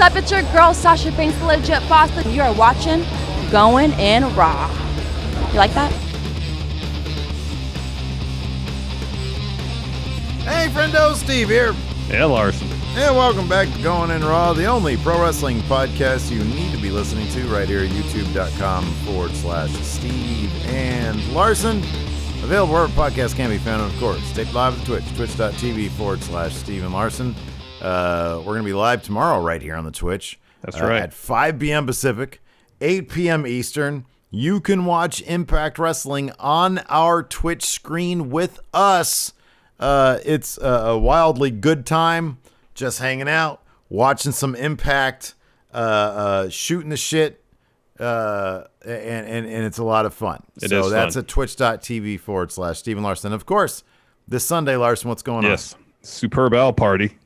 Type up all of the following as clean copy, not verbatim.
up? It's your girl, Sasha Banks, the legit boss. You are watching Going In Raw. You like that? Hey, friendo, Steve here. And Larson. And welcome back to Going In Raw, the only pro wrestling podcast you need to be listening to right here at youtube.com/Steve and Larson. Available wherever podcasts can be found, and of course, taped live at Twitch, twitch.tv/Steve and Larson. We're going to be live tomorrow right here on the Twitch. That's right. At 5 p.m. Pacific, 8 p.m. Eastern. You can watch Impact Wrestling on our Twitch screen with us. It's a wildly good time, just hanging out, watching some Impact, shooting the shit, and it's a lot of fun. So that's at twitch.tv/Stephen Larson. Of course, this Sunday, Larson, what's going on? Yes, Superb Owl Party.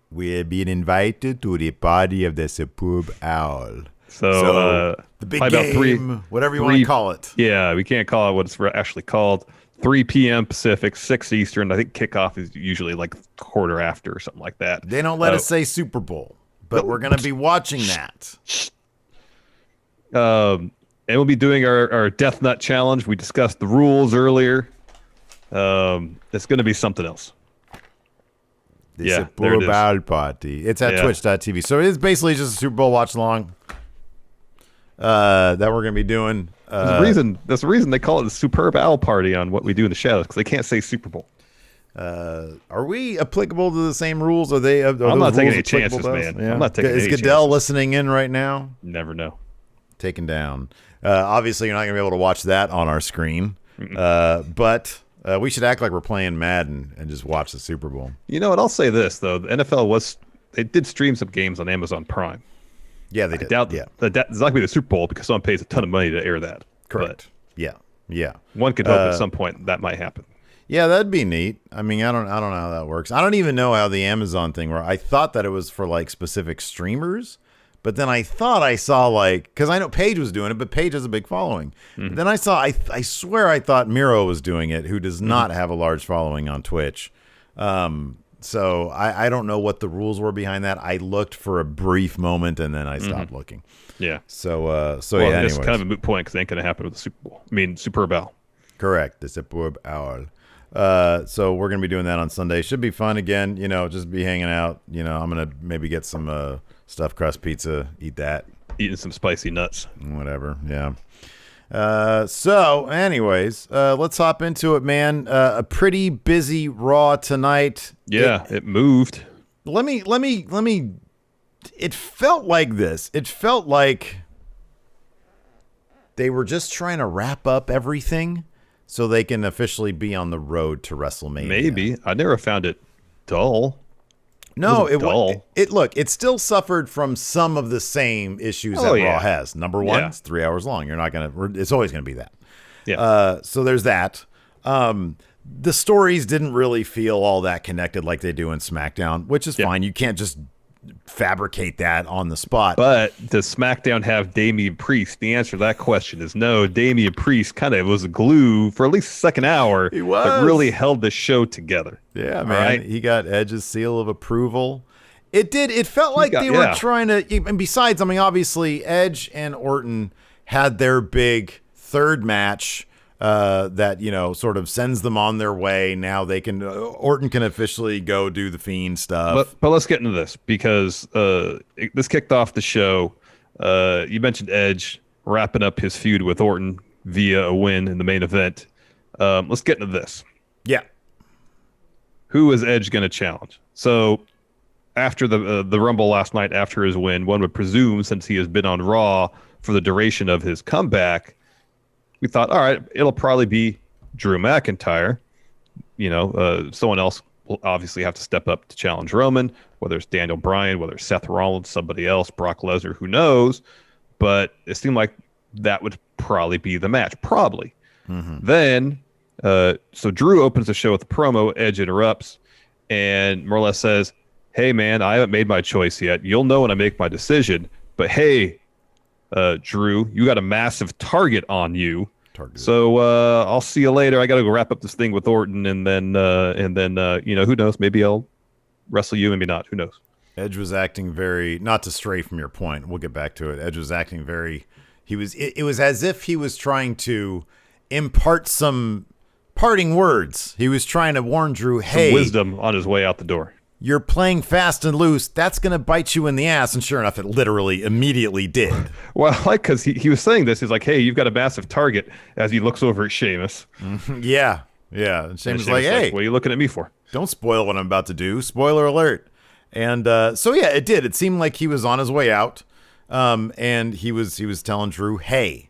We have been invited to the party of the Superb Owl. So the big game, whatever you want to call it. Yeah, we can't call it what it's actually called. 3 p.m. Pacific, 6 Eastern. I think kickoff is usually like quarter after or something like that. They don't let us say Super Bowl, but we're going to be watching that. And we'll be doing our Death Nut Challenge. We discussed the rules earlier. It's going to be something else. The Super Bowl party. It's at twitch.tv. So it's basically just a Super Bowl watch along that we're going to be doing. There's a reason they call it the Superb Owl Party on what we do in the shadows, because they can't say Super Bowl. Are we applicable to the same rules? I'm not taking any chances, man. Yeah. I'm not taking any chances. Is Goodell listening in right now? Never know. Taken down. Obviously, you're not going to be able to watch that on our screen. But we should act like we're playing Madden and just watch the Super Bowl. You know what? I'll say this, though. The NFL they did stream some games on Amazon Prime. Yeah, they did. I doubt it's not going to be the Super Bowl because someone pays a ton of money to air that. Correct. But yeah. One could hope at some point that might happen. Yeah, that'd be neat. I mean, I don't know how that works. I don't even know how the Amazon thing works. I thought that it was for like specific streamers, but then I thought I saw because I know Paige was doing it, but Paige has a big following. Mm-hmm. Then I saw, I swear I thought Miro was doing it, who does not have a large following on Twitch. So I don't know what the rules were behind that. I looked for a brief moment and then I stopped looking. Yeah. So yeah. Anyways. It's kind of a moot point because it ain't going to happen with the Super Bowl. I mean, Superb Owl. Correct. The Superb Owl. So we're going to be doing that on Sunday. Should be fun again. Just be hanging out. I'm going to maybe get some stuffed crust pizza. Eat that. Eating some spicy nuts. Whatever. Yeah. So anyways, let's hop into it, man. A pretty busy Raw tonight. Yeah, it moved. Let me. It felt like this. It felt like they were just trying to wrap up everything so they can officially be on the road to WrestleMania. Maybe. I never found it dull. No, it still suffered from some of the same issues that Raw has. Number one, it's 3 hours long. It's always going to be that. Yeah. So there's that. The stories didn't really feel all that connected like they do in SmackDown, which is fine. You can't just fabricate that on the spot. But does SmackDown have Damian Priest? The answer to that question is no. Damian Priest kind of was a glue for at least the second hour. He was. That really held the show together. Yeah, man. Right? He got Edge's seal of approval. It did. It felt like they were trying to. And besides, I mean, obviously, Edge and Orton had their big third match that sort of sends them on their way. Now they can. Orton can officially go do the Fiend stuff. But let's get into this because this kicked off the show. You mentioned Edge wrapping up his feud with Orton via a win in the main event. Let's get into this. Yeah. Who is Edge going to challenge? So after the Rumble last night, after his win, one would presume, since he has been on Raw for the duration of his comeback, we thought, all right, it'll probably be Drew McIntyre. Someone else will obviously have to step up to challenge Roman, whether it's Daniel Bryan, whether it's Seth Rollins, somebody else, Brock Lesnar, who knows? But it seemed like that would probably be the match, probably. Mm-hmm. Then, so Drew opens the show with a promo, Edge interrupts, and more or less says, hey, man, I haven't made my choice yet. You'll know when I make my decision. But hey, Drew, you got a massive target on you. So I'll see you later. I got to go wrap up this thing with Orton, and then who knows? Maybe I'll wrestle you, maybe not. Who knows? Edge was acting very, not to stray from your point, we'll get back to it. Edge was acting very, it was as if he was trying to impart some parting words. He was trying to warn Drew, hey, some wisdom on his way out the door. You're playing fast and loose. That's going to bite you in the ass. And sure enough, it literally immediately did. Well, I like, because he was saying this. He's like, hey, you've got a massive target, as he looks over at Sheamus. Yeah. And Sheamus like, hey, what are you looking at me for? Don't spoil what I'm about to do. Spoiler alert. And so, yeah, it did. It seemed like he was on his way out. And he was telling Drew, hey,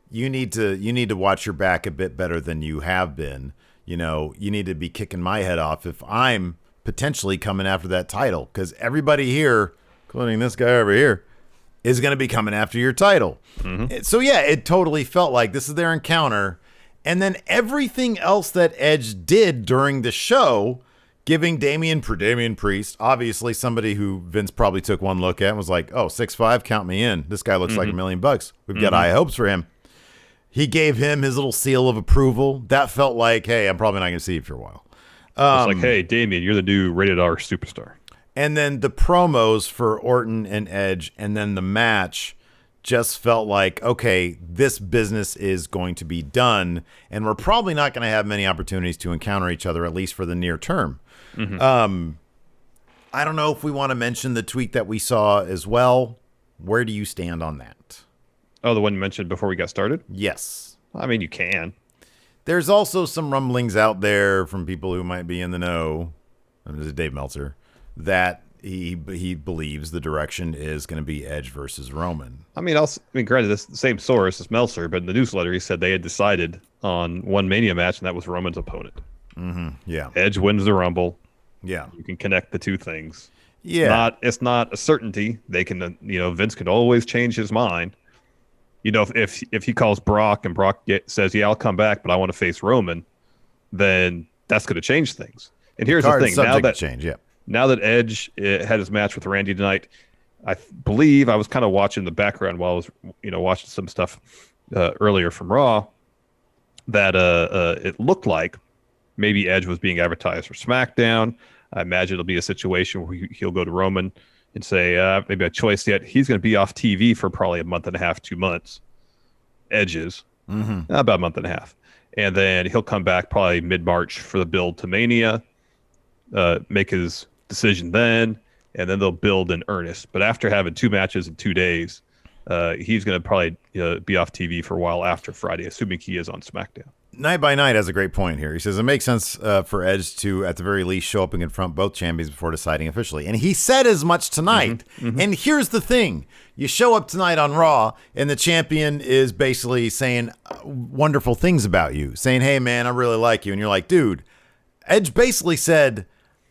you need to watch your back a bit better than you have been. You know, you need to be kicking my head off if I'm potentially coming after that title, because everybody here, including this guy over here, is going to be coming after your title. Mm-hmm. So, yeah, it totally felt like this is their encounter. And then everything else that Edge did during the show, giving Damian Priest, obviously somebody who Vince probably took one look at and was like, oh, 6'5", count me in. This guy looks like $1 million. We've got high hopes for him. He gave him his little seal of approval. That felt like, hey, I'm probably not going to see you for a while. It's like, hey, Damian, you're the new rated R superstar. And then the promos for Orton and Edge, and then the match just felt like, okay, this business is going to be done, and we're probably not going to have many opportunities to encounter each other, at least for the near term. Mm-hmm. I don't know if we want to mention the tweet that we saw as well. Where do you stand on that? Oh, the one you mentioned before we got started? Yes. I mean, you can. There's also some rumblings out there from people who might be in the know, there's Dave Meltzer, that he believes the direction is going to be Edge versus Roman. I mean, granted, this the same source as Meltzer, but in the newsletter he said they had decided on one Mania match, and that was Roman's opponent. Mm-hmm. Yeah. Edge wins the Rumble. Yeah. You can connect the two things. Yeah. It's not a certainty. They can, Vince could always change his mind. If he calls Brock and Brock says, yeah, I'll come back, but I want to face Roman, then that's going to change things. And here's the thing. Now that Edge had his match with Randy tonight, I believe I was kind of watching the background while I was, watching some stuff earlier from Raw, that it looked like maybe Edge was being advertised for SmackDown. I imagine it'll be a situation where he'll go to Roman and say, maybe a choice yet. He's going to be off TV for probably a month and a half, 2 months. Edges, about a month and a half. And then he'll come back probably mid-March for the build to Mania, make his decision then, and then they'll build in earnest. But after having 2 matches in 2 days, he's going to probably be off TV for a while after Friday, assuming he is on SmackDown. Night by Night has a great point here. He says it makes sense for Edge to, at the very least, show up and confront both champions before deciding officially. And he said as much tonight. And here's the thing. You show up tonight on Raw, and the champion is basically saying wonderful things about you, saying, hey, man, I really like you. And you're like, dude, Edge basically said,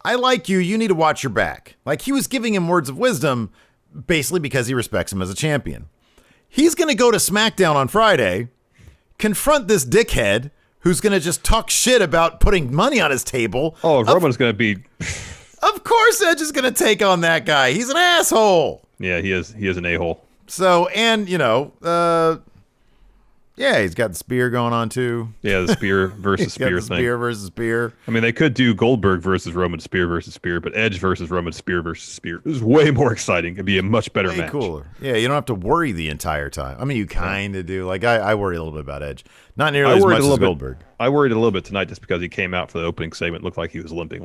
I like you. You need to watch your back. Like, he was giving him words of wisdom, basically because he respects him as a champion. He's going to go to SmackDown on Friday, confront this dickhead who's going to just talk shit about putting money on his table. Oh, Roman's going to be... Of course Edge is going to take on that guy. He's an asshole. Yeah, he is an a-hole. So, and, yeah, he's got the spear going on, too. Yeah, the spear versus spear thing. Spear versus spear. I mean, they could do Goldberg versus Roman, spear versus spear, but Edge versus Roman, spear versus spear. This is way more exciting. It'd be a much better match. Cooler. Yeah, you don't have to worry the entire time. I mean, you kind of do. Like, I worry a little bit about Edge. Not nearly as much as Goldberg. I worried a little bit tonight just because he came out for the opening segment. Looked like he was limping.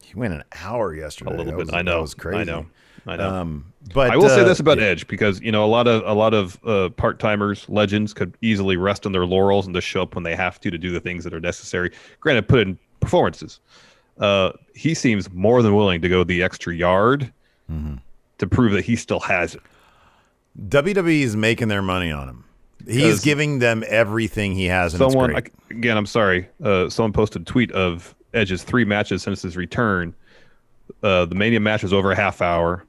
He went an hour yesterday. A little bit. I know. That was crazy. I know. But I will say this about Edge, because a lot of part timers, legends, could easily rest on their laurels and just show up when they have to do the things that are necessary. Granted, put in performances. He seems more than willing to go the extra yard to prove that he still has it. WWE is making their money on him. He's giving them everything he has. And again, I'm sorry. Someone posted a tweet of Edge's 3 matches since his return. The Mania match was over a half hour.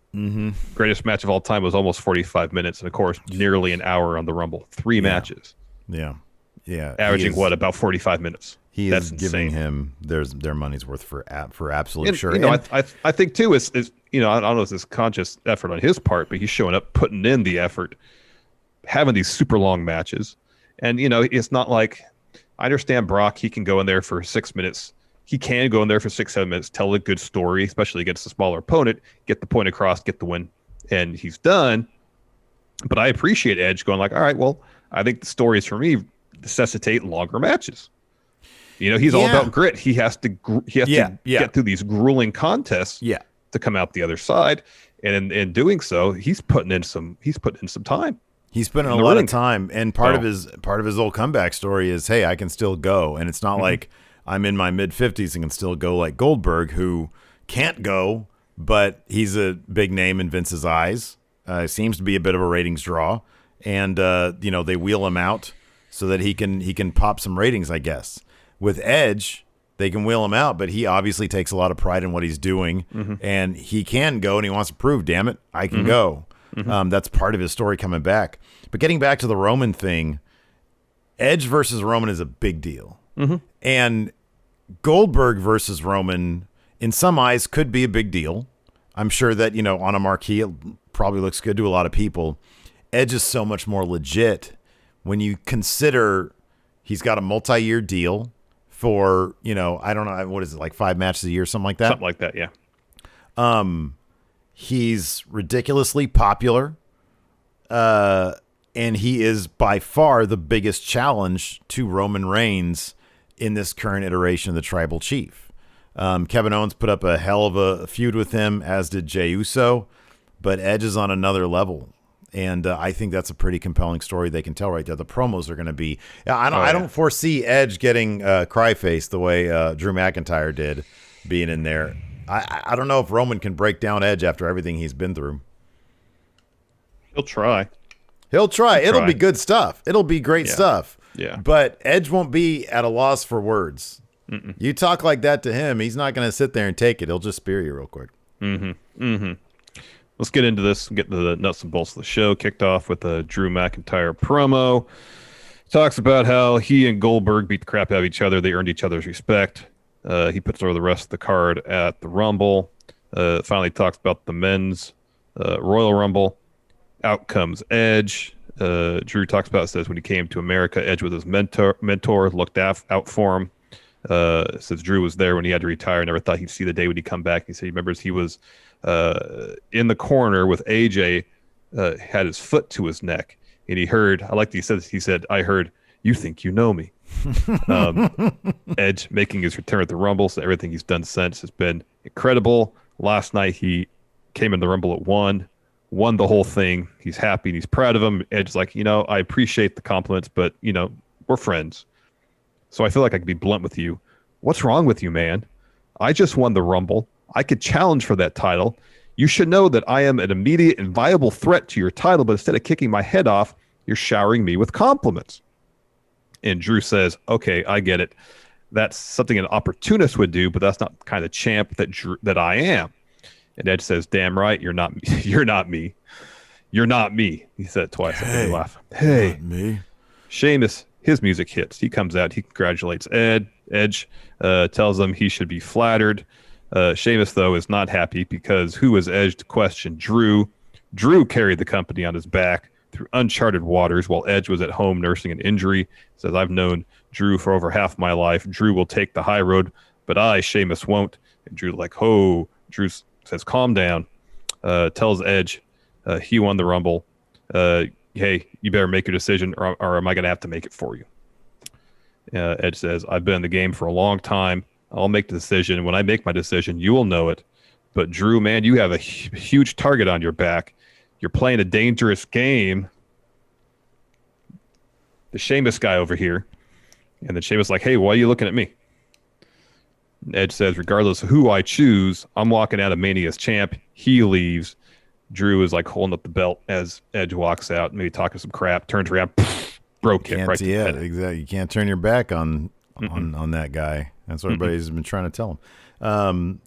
Greatest match of all time was almost 45 minutes, and of course, nearly an hour on the Rumble. 3 matches. Yeah. Averaging about 45 minutes. That's giving him their money's worth for absolute sure. I think too is I don't know if it's conscious effort on his part, but he's showing up, putting in the effort, having these super long matches, and it's not like, I understand Brock, he can go in there for 6 minutes, he can go in there for 6-7 minutes, tell a good story, especially against a smaller opponent, get the point across, get the win, and he's done. But I appreciate Edge going like, all right, well, I think the stories for me necessitate longer matches. He's all about grit. He has to get through these grueling contests to come out the other side. And in doing so, he's putting in some time. He's putting in a lot of time, and part of his old comeback story is, hey, I can still go, and it's not like I'm in my mid-50s and can still go like Goldberg, who can't go, but he's a big name in Vince's eyes. Seems to be a bit of a ratings draw, and they wheel him out so that he can pop some ratings, I guess. With Edge, they can wheel him out, but he obviously takes a lot of pride in what he's doing, and he can go, and he wants to prove, damn it, I can go. That's part of his story coming back. But getting back to the Roman thing, Edge versus Roman is a big deal. And Goldberg versus Roman, in some eyes, could be a big deal. I'm sure that, on a marquee, it probably looks good to a lot of people. Edge is so much more legit when you consider he's got a multi-year deal for, I don't know, what is it, like 5 matches a year, something like that? Something like that, yeah. He's ridiculously popular, and he is by far the biggest challenge to Roman Reigns in this current iteration of the Tribal Chief. Kevin Owens put up a hell of a feud with him, as did Jey Uso, but Edge is on another level, and I think that's a pretty compelling story they can tell right there. The promos are going to be... I don't foresee Edge getting cry-face the way Drew McIntyre did being in there. I don't know if Roman can break down Edge after everything he's been through. He'll try. It'll be good stuff. It'll be great stuff. Yeah. But Edge won't be at a loss for words. You talk like that to him, he's not going to sit there and take it. He'll just spear you real quick. Let's get into this and get into the nuts and bolts of the show. Kicked off with a Drew McIntyre promo. Talks about how he and Goldberg beat the crap out of each other. They earned each other's respect. He puts over the rest of the card at the Rumble. Finally talks about the men's Royal Rumble. Out comes Edge. Drew talks about, says when he came to America, Edge was his mentor looked out for him. Says Drew was there when he had to retire. Never thought he'd see the day when he'd come back. He said he remembers he was in the corner with AJ, had his foot to his neck, and he heard, he said, I heard, you think you know me. Edge making his return at the Rumble, so everything he's done since has been incredible. Last night he came in the Rumble at won the whole thing. He's happy and he's proud of him. Edge's like, I appreciate the compliments, but we're friends. So I feel like I can be blunt with you. What's wrong with you, man? I just won the Rumble. I could challenge for that title. You should know that I am an immediate and viable threat to your title, but instead of kicking my head off, you're showering me with compliments. And Drew says, okay, I get it. That's something an opportunist would do, but that's not the kind of champ that I am. And Edge says, damn right, you're not me. You're not me. You're not me. He said it twice. Hey, I laugh. Hey, me. Sheamus, his music hits. He comes out. He congratulates Edge, tells him he should be flattered. Sheamus, though, is not happy because who was Edge to question Drew? Drew carried the company on his back through uncharted waters while Edge was at home nursing an injury. Says, I've known Drew for over half my life. Drew will take the high road, but I, Sheamus, won't. And Drew Drew says, calm down. Tells Edge he won the Rumble. Hey, you better make your decision or am I going to have to make it for you? Edge says, I've been in the game for a long time. I'll make the decision. When I make my decision, you will know it. But Drew, man, you have a huge target on your back. You're playing a dangerous game. The Sheamus guy over here. And then Sheamus like, hey, why are you looking at me? And Edge says, regardless of who I choose, I'm walking out of Mania as champ. He leaves. Drew is like holding up the belt as Edge walks out, maybe talking some crap, turns around, bro kick right to the head. Exactly. You can't turn your back on that guy. That's what everybody's been trying to tell him.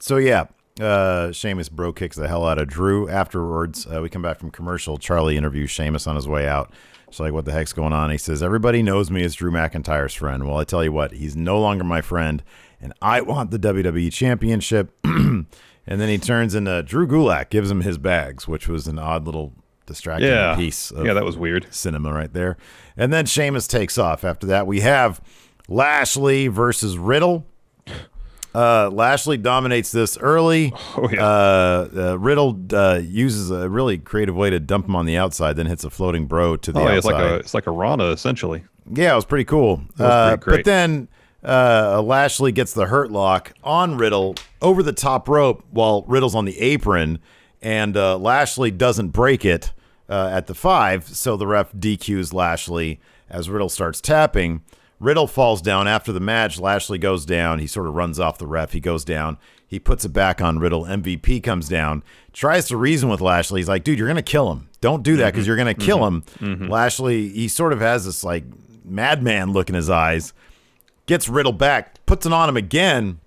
Sheamus bro kicks the hell out of Drew. Afterwards, we come back from commercial. Charlie interviews Sheamus on his way out. She's like, what the heck's going on? He says, everybody knows me as Drew McIntyre's friend. Well, I tell you what, he's no longer my friend, and I want the WWE Championship. And then he turns into Drew Gulak, gives him his bags, which was an odd little distracting piece of that was weird cinema right there. And then Sheamus takes off. After that, we have Lashley versus Riddle. Lashley dominates this early. Oh, yeah. Riddle uses a really creative way to dump him on the outside, then hits a floating bro to the outside. It's like a Rana, essentially. Yeah, it was pretty cool. Pretty great. But then Lashley gets the hurt lock on Riddle over the top rope while Riddle's on the apron, and Lashley doesn't break it at the 5, so the ref DQs Lashley as Riddle starts tapping. Riddle falls down after the match. Lashley goes down. He sort of runs off the ref. He goes down. He puts it back on Riddle. MVP comes down, tries to reason with Lashley. He's like, dude, you're going to kill him. Don't do that because you're going to kill him. Lashley, he sort of has this like madman look in his eyes, gets Riddle back, puts it on him again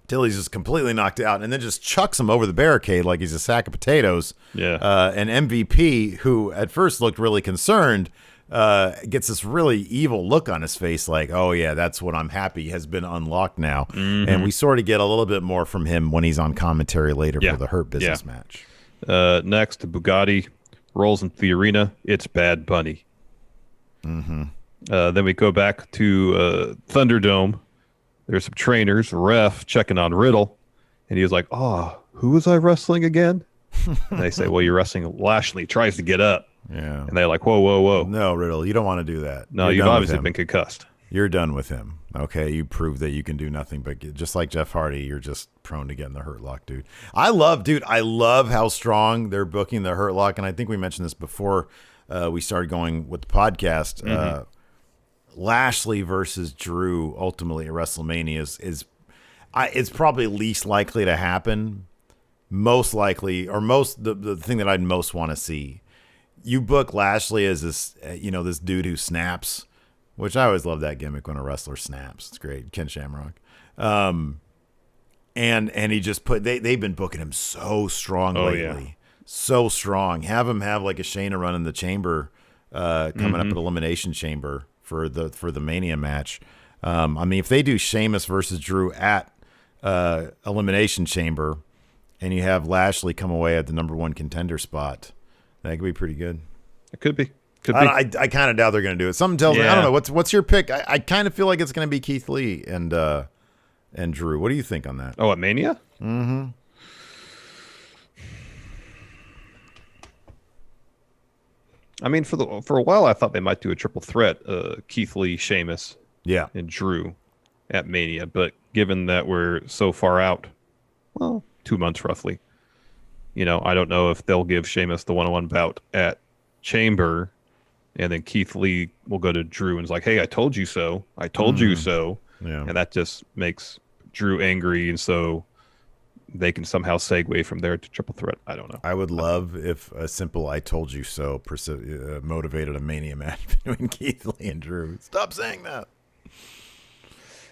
till he's just completely knocked out, and then just chucks him over the barricade like he's a sack of potatoes. Yeah. And MVP, who at first looked really concerned, gets this really evil look on his face like, oh, yeah, that's what I'm happy has been unlocked now. And we sort of get a little bit more from him when he's on commentary later for the Hurt Business match. Next, Bugatti rolls into the arena. It's Bad Bunny. Then we go back to Thunderdome. There's some trainers, ref checking on Riddle. And he was like, oh, who was I wrestling again? And they say, well, you're wrestling Lashley. Tries to get up. Yeah. And they're like, whoa, whoa, whoa. No, Riddle, you don't want to do that. No, you've obviously been concussed. You're done with him. Okay, you proved that you can do nothing but just like Jeff Hardy, you're just prone to getting the Hurt Lock, dude. I love how strong they're booking the Hurt Lock, and I think we mentioned this before we started going with the podcast. Lashley versus Drew ultimately at WrestleMania is it's probably least likely to happen. Most likely, or the thing that I'd most want to see. You book Lashley as this, this dude who snaps, which I always love that gimmick when a wrestler snaps. It's great. Ken Shamrock. And he just they've been booking him so strong lately. Yeah. So strong. Have him have like a Shayna run in the chamber coming up at Elimination Chamber for the Mania match. I mean, if they do Sheamus versus Drew at Elimination Chamber and you have Lashley come away at the number 1 contender spot, that could be pretty good. It could be. I kind of doubt they're going to do it. Something tells me, I don't know. What's your pick? I kind of feel like it's going to be Keith Lee and Drew. What do you think on that? Oh, at Mania? Mm-hmm. I mean, for a while, I thought they might do a triple threat: Keith Lee, Sheamus, and Drew at Mania. But given that we're so far out, 2 months roughly, I don't know if they'll give Sheamus the one-on-one bout at Chamber, and then Keith Lee will go to Drew and is like, "Hey, I told you so. I told you so." Yeah. And that just makes Drew angry, and so they can somehow segue from there to triple threat. I don't know. I would love if a simple "I told you so" motivated a Mania match between Keith Lee and Drew. Stop saying that.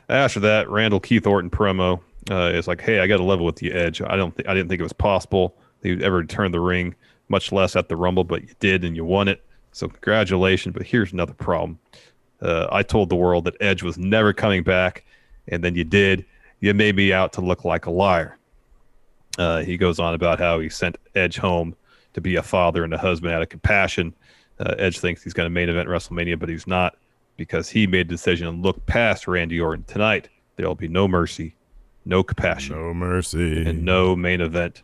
After that, Randall Keith Orton promo is like, "Hey, I got to level with the Edge. I didn't think it was possible that you'd ever turn the ring, much less at the Rumble, but you did and you won it. So congratulations. But here's another problem. I told the world that Edge was never coming back, and then you did. You made me out to look like a liar." He goes on about how he sent Edge home to be a father and a husband out of compassion. Edge thinks he's going to main event WrestleMania, but he's not, because he made the decision and looked past Randy Orton. Tonight, there will be no mercy, no compassion, no mercy, and no main event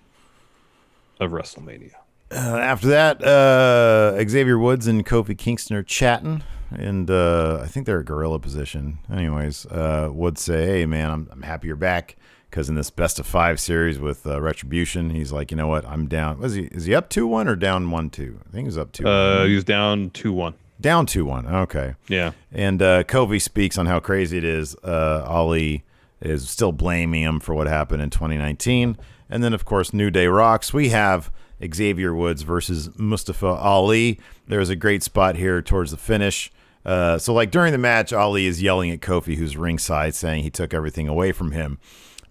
of WrestleMania. After that, Xavier Woods and Kofi Kingston are chatting, and I think they're a gorilla position. Anyways, Woods say, "Hey, man, I'm happy you're back." Because in this best of 5 series with Retribution, he's like, you know what, I'm down. Is he up 2-1 or down 1-2? I think he was up 2-1. He was down 2-1. Down 2-1. Okay. Yeah. And Kofi speaks on how crazy it is. Ali is still blaming him for what happened in 2019. And then, of course, New Day rocks. We have Xavier Woods versus Mustafa Ali. There's a great spot here towards the finish. So, like, during the match, Ali is yelling at Kofi, who's ringside, saying he took everything away from him.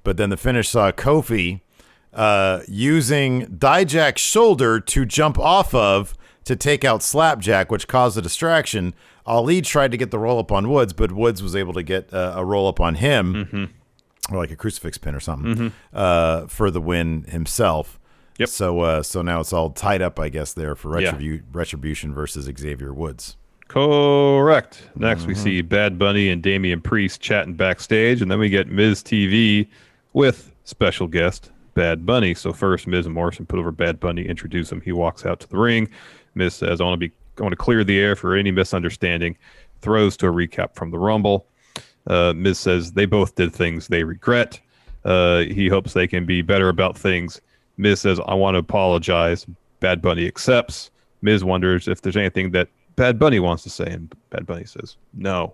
But then the finish saw Kofi using Dijak's shoulder to jump off of to take out Slapjack, which caused a distraction. Ali tried to get the roll-up on Woods, but Woods was able to get a roll-up on him, or like a crucifix pin or something, for the win himself. Yep. So now it's all tied up, I guess, there for Retribution versus Xavier Woods. Correct. Next, we see Bad Bunny and Damian Priest chatting backstage, and then we get Miz TV with special guest Bad Bunny. So first, Miz and Morrison put over Bad Bunny, introduce him. He walks out to the ring. Miz says, I want to clear the air for any misunderstanding. Throws to a recap from the Rumble. Miz says they both did things they regret. He hopes they can be better about things. Miz says, I want to apologize. Bad Bunny accepts. Miz wonders if there's anything that Bad Bunny wants to say, and Bad Bunny says, no.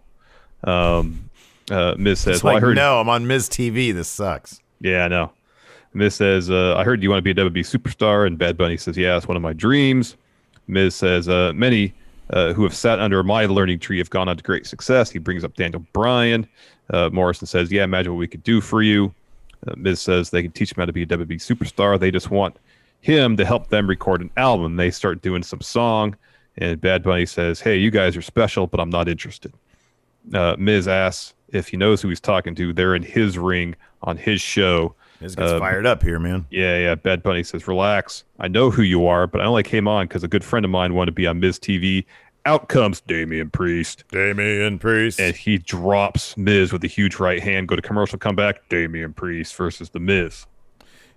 Miz says, it's like, I heard, no, I'm on Miz TV. This sucks. Yeah, I know. Miz says, I heard you want to be a WWE superstar, and Bad Bunny says, yeah, it's one of my dreams. Miz says, many who have sat under my learning tree have gone on to great success. He brings up Daniel Bryan. Morrison says, yeah, imagine what we could do for you. Miz says they can teach him how to be a WWE superstar. They just want him to help them record an album. They start doing some song, and Bad Bunny says, hey, you guys are special, but I'm not interested. Miz asks if he knows who he's talking to. They're in his ring on his show. Miz gets fired up here, man. Yeah. Bad Bunny says, relax. I know who you are, but I only came on because a good friend of mine wanted to be on Miz TV. Out comes Damian Priest. And he drops Miz with a huge right hand. Go to commercial, come back. Damian Priest versus The Miz.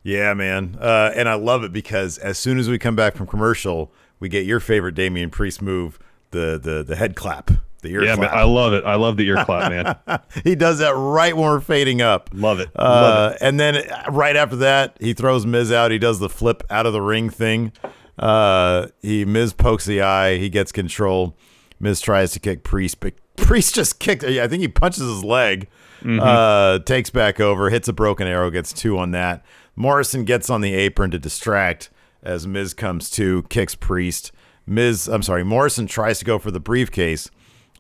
Yeah, man. And I love it because as soon as we come back from commercial, we get your favorite Damian Priest move, the head clap, the ear clap. Man, I love it. I love the ear clap, man. He does that right when we're fading up. Love it. And then right after that, he throws Miz out. He does the flip out of the ring thing. Miz pokes the eye. He gets control. Miz tries to kick Priest, but Priest just kicked. I think he punches his leg. Takes back over, hits a broken arrow, gets 2 on that. Morrison gets on the apron to distract as Miz comes to, kicks Priest. Morrison tries to go for the briefcase.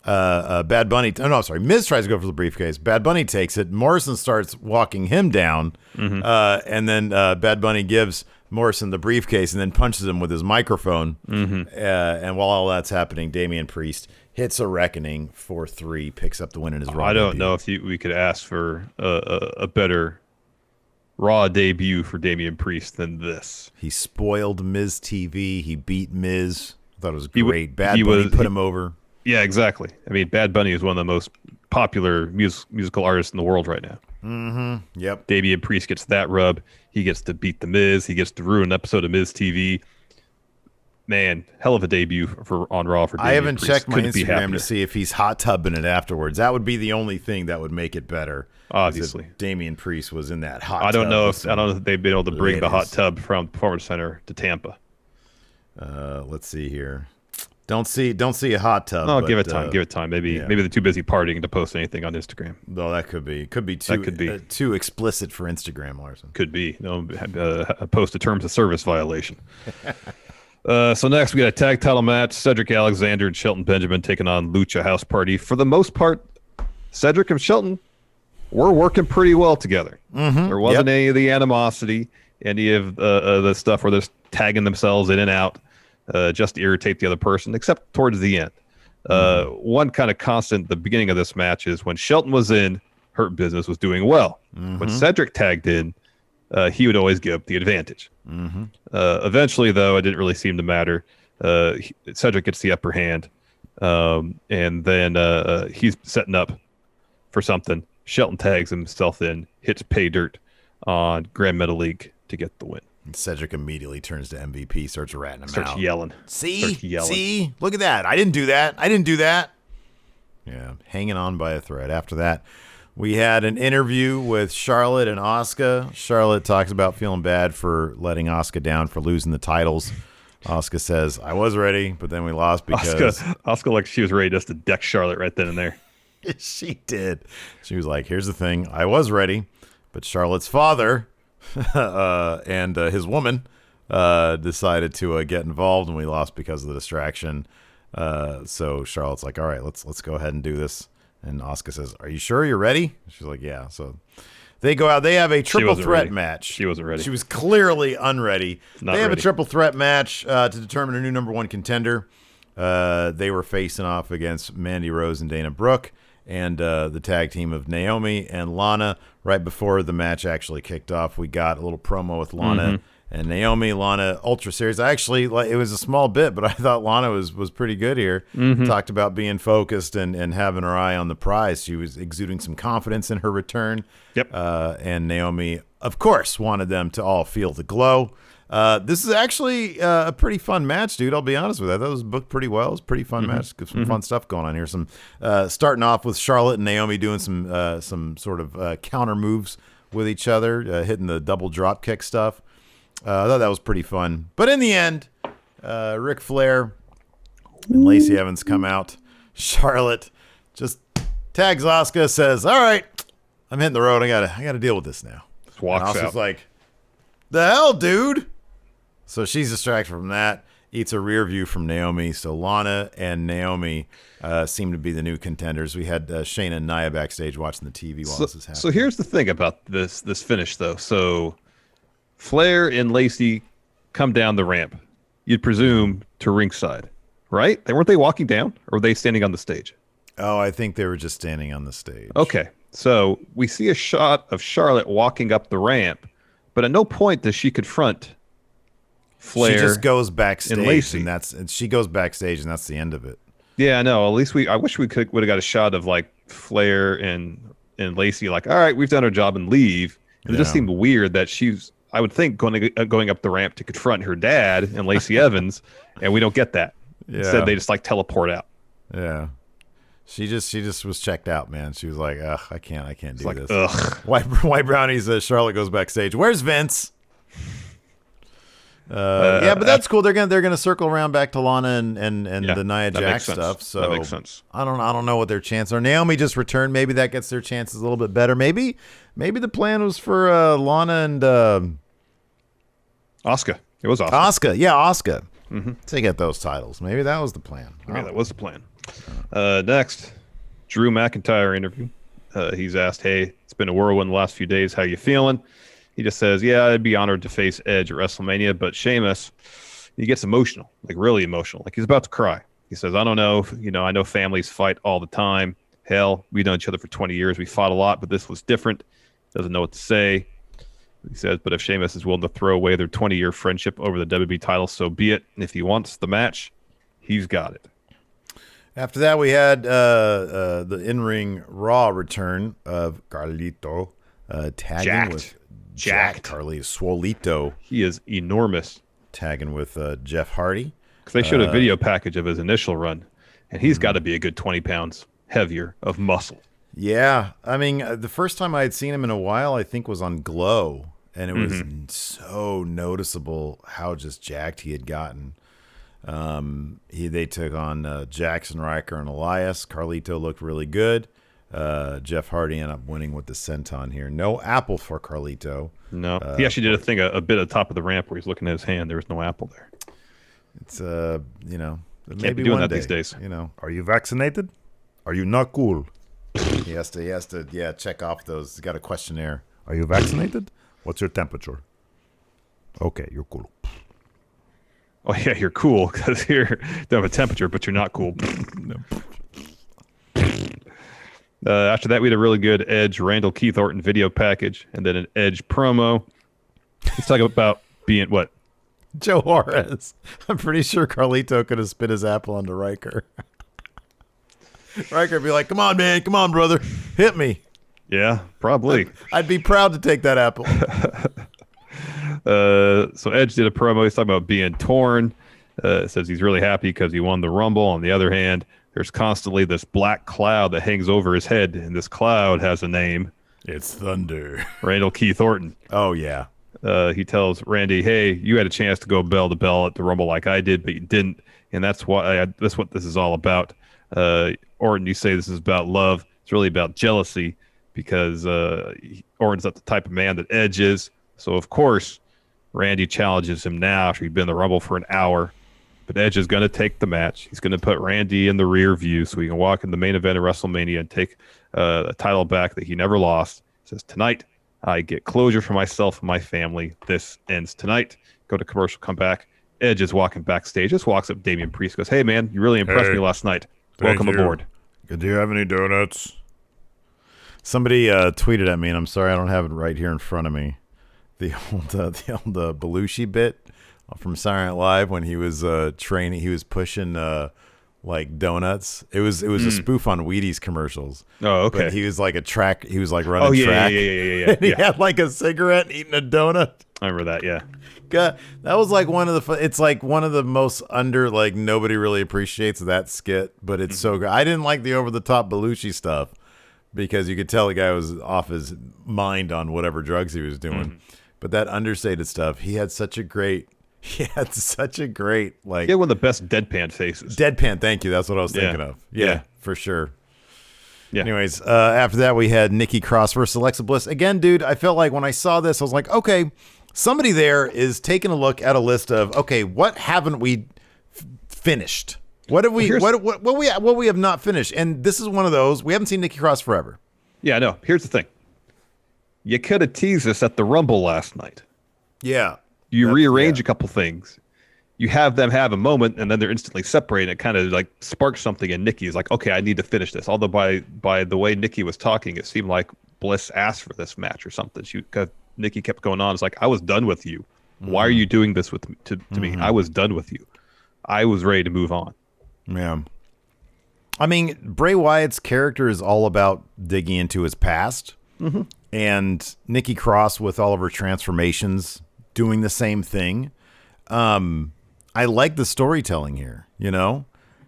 Miz tries to go for the briefcase. Bad Bunny takes it. Morrison starts walking him down. And then Bad Bunny gives Morrison the briefcase and then punches him with his microphone. And while all that's happening, Damian Priest hits a reckoning for 3, picks up the win in his Raw I don't debut. know if we could ask for a better Raw debut for Damian Priest than this. He spoiled Miz TV. He beat Miz. I thought it was great. Bad Bunny put him over. Yeah, exactly. I mean, Bad Bunny is one of the most popular musical artists in the world right now. Yep. Damian Priest gets that rub. He gets to beat The Miz. He gets to ruin an episode of Miz TV. Man, hell of a debut on Raw for Damian I haven't Priest. checked my Couldn't Instagram to see if he's hot tubbing it afterwards. That would be the only thing that would make it better. Obviously, Damian Priest was in that hot. I don't know if tub they've been able to bring the hot tub from Performance Center to Tampa. Let's see here. Don't see a hot tub. No, give it time. Give it time. Maybe they're too busy partying to post anything on Instagram. No, that could be. Could be too explicit for Instagram, Larson. Could be. No, post a terms of service violation. So next we got a tag title match: Cedric Alexander and Shelton Benjamin taking on Lucha House Party. For the most part, Cedric and Shelton were working pretty well together. There wasn't any of the animosity, any of the stuff where they're tagging themselves in and out just to irritate the other person, except towards the end. One kind of constant at the beginning of this match is when Shelton was in, Hurt Business was doing well. When Cedric tagged in, he would always give up the advantage. Eventually, though, it didn't really seem to matter. Cedric gets the upper hand, and then he's setting up for something. Shelton tags himself in, hits pay dirt on Grand Metalik to get the win. And Cedric immediately turns to MVP, starts ratting him out. Starts yelling. See? Look at that. I didn't do that. Yeah, hanging on by a thread. After that, we had an interview with Charlotte and Asuka. Charlotte talks about feeling bad for letting Asuka down for losing the titles. Asuka says, I was ready, but then we lost because... Asuka like she was ready just to deck Charlotte right then and there. She did. She was like, here's the thing. I was ready, but Charlotte's father and his woman decided to get involved, and we lost because of the distraction. So Charlotte's like, all right, let's go ahead and do this. And Asuka says, are you sure you're ready? She's like, yeah. So they go out. They have a triple threat match. She wasn't ready. She was clearly unready. They have a triple threat match to determine a new number 1 contender. They were facing off against Mandy Rose and Dana Brooke and the tag team of Naomi and Lana. Right before the match actually kicked off, we got a little promo with Lana And Naomi, Lana, Ultra Series. Actually, it was a small bit, but I thought Lana was pretty good here. Talked about being focused and having her eye on the prize. She was exuding some confidence in her return. Yep. And Naomi, of course, wanted them to all feel the glow. This is actually a pretty fun match, dude. I'll be honest with you. I thought it was booked pretty well. It was a pretty fun match. Some fun stuff going on here. Some starting off with Charlotte and Naomi doing some sort of counter moves with each other, hitting the double drop kick stuff. I thought that was pretty fun. But in the end, Ric Flair and Lacey Evans come out. Charlotte just tags Asuka, says, "All right, I'm hitting the road. I gotta deal with this now." Just walks and Asuka's out. like, "The hell, dude!" So she's distracted from that. Eats a rear view from Naomi. So Lana and Naomi seem to be the new contenders. We had Shayna and Nia backstage watching the TV while this is happening. So here's the thing about this finish, though. So Flair and Lacey come down the ramp. You'd presume to ringside, right? Weren't they walking down, or were they standing on the stage? Oh, I think they were just standing on the stage. Okay, so we see a shot of Charlotte walking up the ramp, but at no point does she confront Flair. She just goes backstage, and Lacey. and she goes backstage, and that's the end of it. Yeah, I know. At least I wish we would have got a shot of like Flair and Lacey, like, all right, we've done our job and leave. It just seemed weird that I would think going up the ramp to confront her dad and Lacey Evans, and we don't get that. Yeah. Instead, they just like teleport out. Yeah. She just was checked out, man. She was like, ugh, I can't do this. Ugh. White Brownies, Charlotte goes backstage. Where's Vince? Yeah, but that's cool. They're gonna circle around back to Lana and the Nia Jax stuff. So that makes sense. I don't know what their chances are. Naomi just returned. Maybe that gets their chances a little bit better. Maybe the plan was for Lana and Asuka. It was Asuka. Asuka. Yeah, Asuka. To get those titles. Maybe that was the plan. Yeah, that was the plan. Next, Drew McIntyre interview. He's asked, "Hey, it's been a whirlwind the last few days. How you feeling?" He just says, "Yeah, I'd be honored to face Edge at WrestleMania, but Sheamus," he gets emotional, like really emotional, like he's about to cry. He says, "I don't know, I know families fight all the time. Hell, we've known each other for 20 years. We fought a lot, but this was different." Doesn't know what to say. He says, "But if Sheamus is willing to throw away their 20-year friendship over the WWE title, so be it. And if he wants the match, he's got it." After that, we had the in-ring Raw return of Carlito tagging with Carlito Swolito. He is enormous. Tagging with Jeff Hardy. Because they showed a video package of his initial run, and he's got to be a good 20 pounds heavier of muscle. Yeah. I mean, the first time I had seen him in a while, I think, was on Glow, and it was so noticeable how just jacked he had gotten. They took on Jaxson, Ryker, and Elias. Carlito looked really good. Jeff Hardy ended up winning with the senton here. No apple for Carlito. No, he actually did a thing a bit at the top of the ramp where he's looking at his hand. There was no apple there. It's Can't maybe be doing one that day, these days. Are you vaccinated? Are you not cool? he has to check off those. He's got a questionnaire. Are you vaccinated? What's your temperature? Okay, you're cool. Oh yeah, you're cool because you don't have a temperature, but you're not cool. No. After that, we had a really good Edge Randall Keith Orton video package, and then an Edge promo. He's talking about being what? Joe Juarez. I'm pretty sure Carlito could have spit his apple onto Ryker. Ryker would be like, "Come on, man. Come on, brother. Hit me." Yeah, probably. I'd be proud to take that apple. So Edge did a promo. He's talking about being torn. Says he's really happy because he won the Rumble. On the other hand, there's constantly this black cloud that hangs over his head, and this cloud has a name. It's Thunder. Randall Keith Orton. Oh, yeah. He tells Randy, "Hey, you had a chance to go bell to bell at the Rumble like I did, but you didn't, and that's what this is all about." Orton, you say this is about love. It's really about jealousy because Orton's not the type of man that Edge is. So, of course, Randy challenges him now after he'd been in the Rumble for an hour. But Edge is going to take the match. He's going to put Randy in the rear view so he can walk in the main event of WrestleMania and take a title back that he never lost. He says, "Tonight, I get closure for myself and my family. This ends tonight." Go to commercial, come back. Edge is walking backstage. Just walks up Damian Priest, goes, "Hey, man, you really impressed me last night. Welcome aboard." Do you have any donuts? Somebody tweeted at me, and I'm sorry I don't have it right here in front of me. the Belushi bit from Saturday Night Live when he was training. He was pushing like donuts. It was a spoof on Wheaties commercials. Oh, okay. But he was like he was like running track. Yeah. And he had like a cigarette eating a donut. I remember that. Yeah. God, that was like it's like one of the most like nobody really appreciates that skit, but it's so good. I didn't like the over the top Belushi stuff because you could tell the guy was off his mind on whatever drugs he was doing. But that understated stuff, he had such a great like. He had one of the best deadpan faces. Deadpan, thank you. That's what I was thinking of. Yeah, for sure. Yeah. Anyways, after that we had Nikki Cross versus Alexa Bliss. Again, dude, I felt like when I saw this, I was like, okay, somebody there is taking a look at a list of, okay, what haven't we finished? What have we what we have not finished? And this is one of those. We haven't seen Nikki Cross forever. Yeah, no. Here's the thing. You could have teased us at the Rumble last night. Yeah. You rearrange a couple things. You have them have a moment, and then they're instantly separated. It kind of like sparks something, and Nikki is like, okay, I need to finish this. Although by the way Nikki was talking, it seemed like Bliss asked for this match or something. Nikki kept going on. It's like, I was done with you. Why are you doing this with to me? I was done with you. I was ready to move on. Yeah. I mean, Bray Wyatt's character is all about digging into his past. And Nikki Cross, with all of her transformations, doing the same thing. I like the storytelling here, you know?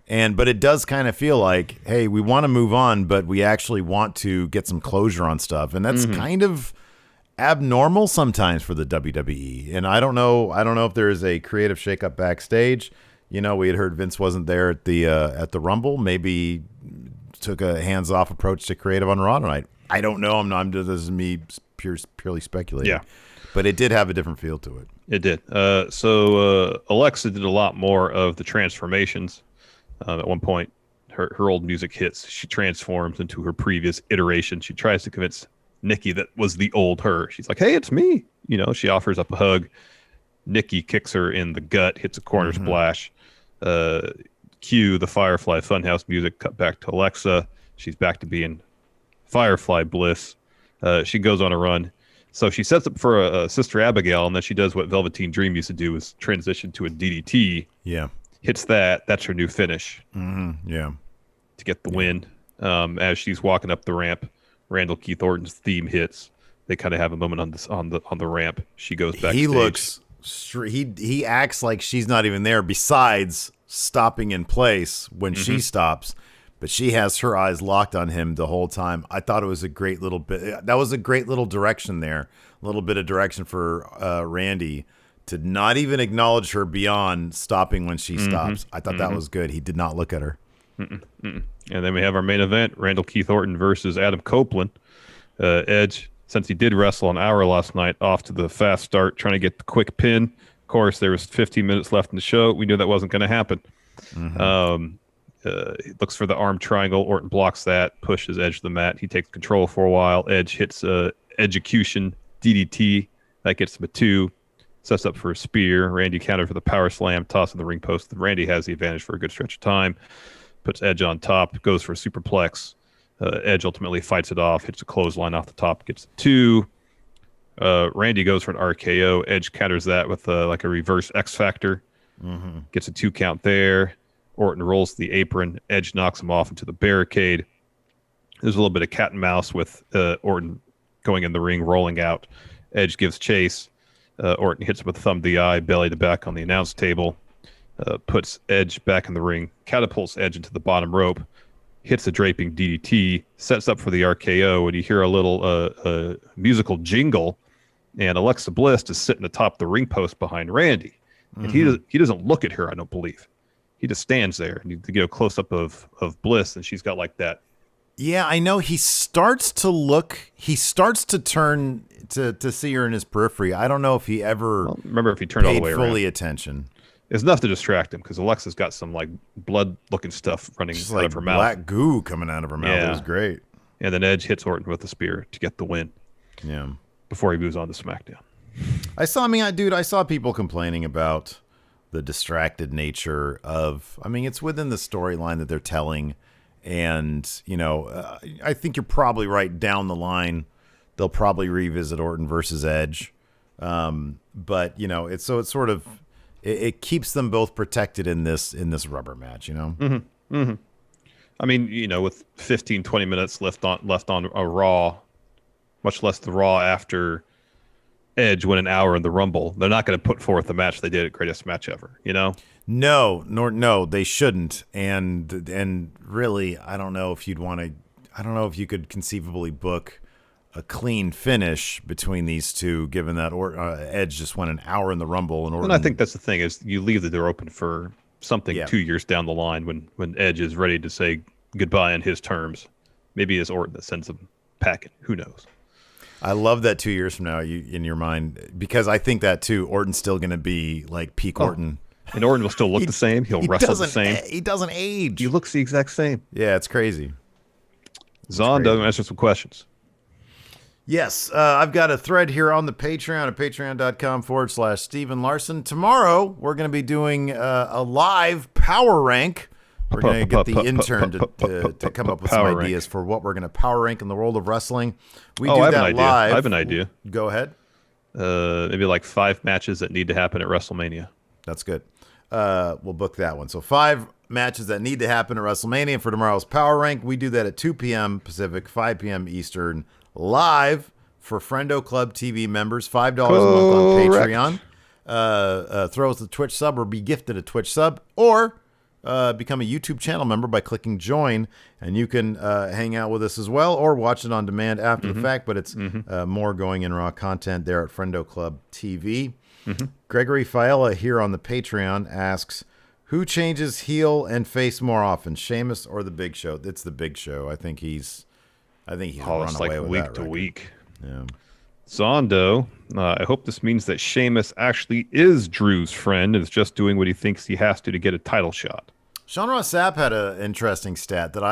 But it does kind of feel like, hey, we want to move on, but we actually want to get some closure on stuff. And that's kind of abnormal sometimes for the WWE. And I don't know if there is a creative shakeup backstage. You know, we had heard Vince wasn't there at the Rumble. Maybe took a hands-off approach to creative on Raw tonight. I don't know. This is me purely speculating. Yeah. But it did have a different feel to it. It did. So Alexa did a lot more of the transformations. At one point, her old music hits. She transforms into her previous iteration. She tries to convince Nikki that was the old her. She's like, hey, it's me. You know, she offers up a hug. Nikki kicks her in the gut, hits a corner splash. Cue the Firefly Funhouse music, cut back to Alexa. She's back to being Firefly Bliss. She goes on a run. So she sets up for a Sister Abigail, and then she does what Velveteen Dream used to do, is transition to a DDT. Yeah. Hits that. That's her new finish. Yeah. To get the win. As she's walking up the ramp, Randall Keith Orton's theme hits. They kind of have a moment on the ramp. She goes backstage. He looks he acts like she's not even there, besides stopping in place when she stops. But she has her eyes locked on him the whole time. I thought it was a great little bit. That was a great little direction there. A little bit of direction for Randy to not even acknowledge her beyond stopping when she stops. I thought that was good. He did not look at her. And then we have our main event, Randall Keith Orton versus Adam Copeland. Edge, since he did wrestle an hour last night, off to the fast start, trying to get the quick pin. Of course, there was 15 minutes left in the show. We knew that wasn't going to happen. He looks for the arm triangle. Orton blocks that, pushes Edge to the mat. He takes control for a while. Edge hits execution DDT. That gets him a 2. Sets up for a spear. Randy countered for the power slam, tossing the ring post. Randy has the advantage for a good stretch of time. Puts Edge on top, goes for a superplex. Edge ultimately fights it off, hits a clothesline off the top, gets a 2. Randy goes for an RKO. Edge counters that with like a reverse X Factor. Gets a 2 count there. Orton rolls the apron. Edge knocks him off into the barricade. There's a little bit of cat and mouse with Orton going in the ring, rolling out. Edge gives chase. Orton hits him with a thumb to the eye, belly to back on the announce table. Puts Edge back in the ring, catapults Edge into the bottom rope, hits a draping DDT, sets up for the RKO, and you hear a little musical jingle, and Alexa Bliss is sitting atop the ring post behind Randy. And he doesn't look at her, I don't believe. He just stands there, and you get a close-up of Bliss, and she's got like that. Yeah, I know. He starts to look. He starts to turn to see her in his periphery. I don't know if he ever remember if he turned all the way around. Fully attention. It's enough to distract him, because Alexa's got some like blood-looking stuff running out of her mouth. Black goo coming out of her mouth. Yeah. It was great. And then Edge hits Orton with the spear to get the win. Yeah. Before he moves on to SmackDown. I saw people complaining about the distracted nature of. I mean, it's within the storyline that they're telling, and I think you're probably right. Down the line, they'll probably revisit Orton versus Edge. But it's sort of it keeps them both protected in this rubber match. I mean, with 15, 20 minutes left on a Raw, much less the Raw after Edge went an hour in the Rumble, they're not going to put forth the match they did at Greatest Match Ever. No, they shouldn't. And really, I don't know if you could conceivably book a clean finish between these two, given that Edge just went an hour in the Rumble. And Orton, I think that's the thing, is you leave the door open for something 2 years down the line when Edge is ready to say goodbye on his terms. Maybe it's Orton that sends him packing. Who knows? I love that 2 years from now in your mind, because I think that too, Orton's still going to be like peak Orton. And Orton will still look the same. He'll wrestle the same. He doesn't age. He looks the exact same. Yeah, it's crazy. Zondo, answer some questions. Yes, I've got a thread here on the Patreon at patreon.com/Steven Larson. Tomorrow, we're going to be doing a live power rank. We're going to get the intern to come up with some ideas for what we're going to power rank in the world of wrestling. We do that live. I have an idea. Go ahead. Maybe like 5 matches that need to happen at WrestleMania. That's good. We'll book that one. So 5 matches that need to happen at WrestleMania for tomorrow's power rank. We do that at 2 p.m. Pacific, 5 p.m. Eastern, live for Friendo Club TV members. $5 a month on Patreon. Throw us a Twitch sub or be gifted a Twitch sub, or become a YouTube channel member by clicking join, and you can hang out with us as well, or watch it on demand after the fact. But it's more going in raw content there at Friendo Club TV. Gregory Fiella here on the Patreon asks, who changes heel and face more often, Sheamus or the Big Show? It's the Big Show. I think he's run away with week that to record. week. Yeah. Zondo, I hope this means that Sheamus actually is Drew's friend and is just doing what he thinks he has to get a title shot. Sean Ross Sapp had an interesting stat that